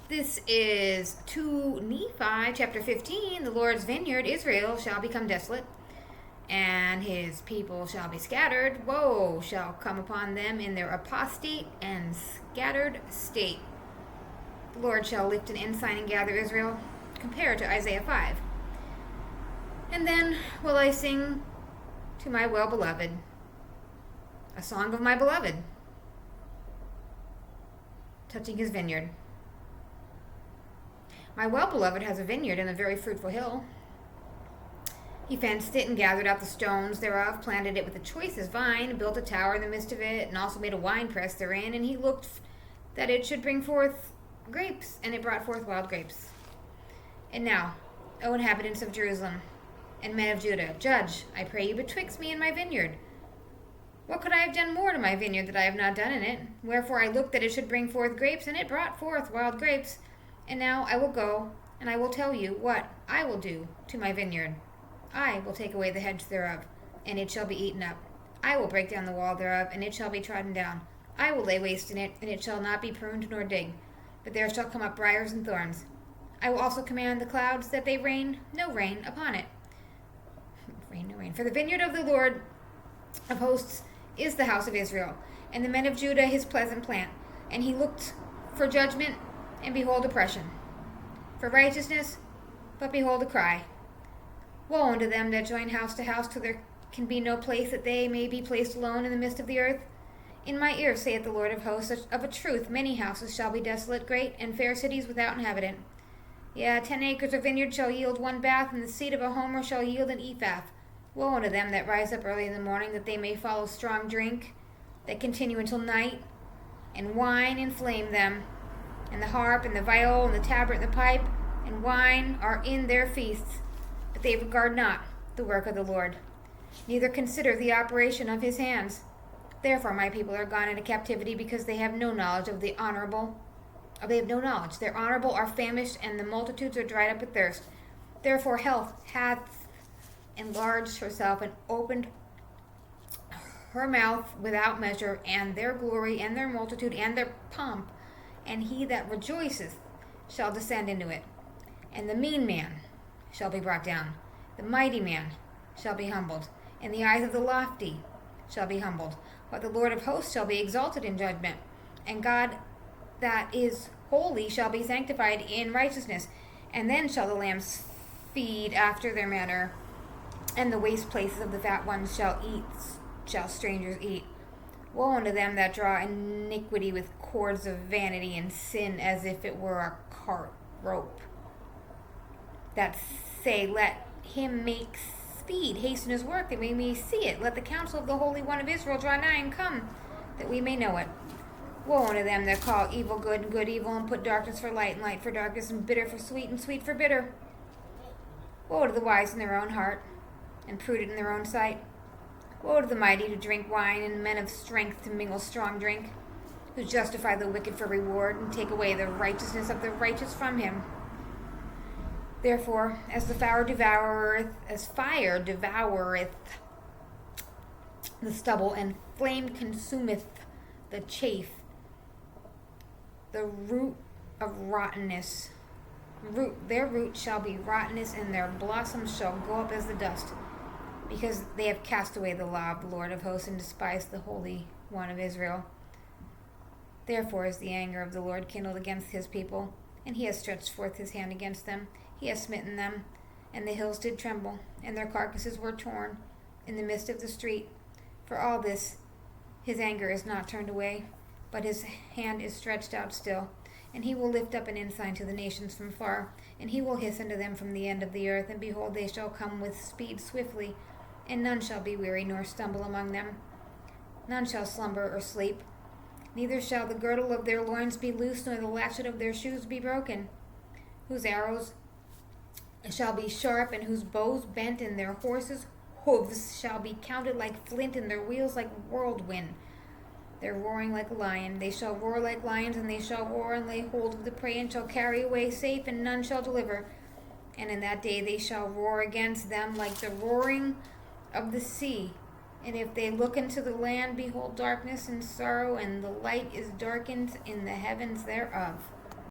This is 2 Nephi chapter 15. The Lord's vineyard, Israel, shall become desolate, and his people shall be scattered. Woe shall come upon them in their apostate and scattered state. The Lord shall lift an ensign and gather Israel. Compare to Isaiah 5. And then will I sing to my well-beloved a song of my beloved, touching his vineyard. My well-beloved has a vineyard in a very fruitful hill. He fenced it and gathered out the stones thereof, planted it with the choicest vine, built a tower in the midst of it, and also made a winepress therein, and he looked that it should bring forth grapes, and it brought forth wild grapes. And now, O inhabitants of Jerusalem, and men of Judah, judge, I pray you, betwixt me and my vineyard. What could I have done more to my vineyard that I have not done in it? Wherefore I looked that it should bring forth grapes, and it brought forth wild grapes. And now I will go, and I will tell you what I will do to my vineyard. I will take away the hedge thereof, and it shall be eaten up. I will break down the wall thereof, and it shall be trodden down. I will lay waste in it, and it shall not be pruned nor digged. But there shall come up briars and thorns. I will also command the clouds that they rain no rain upon it. Rain no rain. For the vineyard of the Lord of hosts is the house of Israel, and the men of Judah his pleasant plant. And he looked for judgment, and behold oppression. For righteousness, but behold a cry. Woe unto them that join house to house, till there can be no place that they may be placed alone in the midst of the earth. In my ear saith the Lord of hosts, of a truth many houses shall be desolate, great and fair cities without inhabitant. Yea, 10 acres of vineyard shall yield 1 bath, and the seed of a homer shall yield an ephah. Woe unto them that rise up early in the morning, that they may follow strong drink, that continue until night, and wine inflame them. And the harp, and the viol, and the tabret, and the pipe, and wine are in their feasts. But they regard not the work of the Lord, neither consider the operation of his hands. Therefore my people are gone into captivity, because they have no knowledge of the honorable. They have no knowledge. Their honorable are famished, and the multitudes are dried up with thirst. Therefore health hath enlarged herself, and opened her mouth without measure, and their glory, and their multitude, and their pomp, and he that rejoiceth shall descend into it. And the mean man shall be brought down. The mighty man shall be humbled. And the eyes of the lofty shall be humbled. But the Lord of hosts shall be exalted in judgment. And God that is holy shall be sanctified in righteousness. And then shall the lambs feed after their manner. And the waste places of the fat ones shall strangers eat. Woe unto them that draw iniquity with cords of vanity, and sin as if it were a cart rope. That say, let him make speed, hasten his work, that we may see it. Let the counsel of the Holy One of Israel draw nigh and come, that we may know it. Woe unto them that call evil good and good evil, and put darkness for light and light for darkness, and bitter for sweet and sweet for bitter. Woe to the wise in their own heart, and prudent in their own sight. Woe to the mighty to drink wine, and men of strength to mingle strong drink, who justify the wicked for reward, and take away the righteousness of the righteous from him. Therefore, as fire devoureth the stubble, and flame consumeth the chaff, the root of rottenness, their root shall be rottenness, and their blossoms shall go up as the dust, because they have cast away the law of the Lord of hosts, and despised the Holy One of Israel. Therefore is the anger of the Lord kindled against his people, and he has stretched forth his hand against them. He has smitten them, and the hills did tremble, and their carcasses were torn in the midst of the street. For all this his anger is not turned away, but his hand is stretched out still. And he will lift up an ensign to the nations from far, and he will hiss unto them from the end of the earth. And behold, they shall come with speed swiftly, and none shall be weary nor stumble among them. None shall slumber or sleep, neither shall the girdle of their loins be loosed, nor the latchet of their shoes be broken. Whose arrows shall be sharp, and whose bows bent, and their horses' hoofs shall be counted like flint, and their wheels like whirlwind. Their roaring like a lion. They shall roar like lions, and they shall roar and lay hold of the prey, and shall carry away safe, and none shall deliver. And in that day they shall roar against them like the roaring of the sea. And if they look into the land, behold darkness and sorrow, and the light is darkened in the heavens thereof.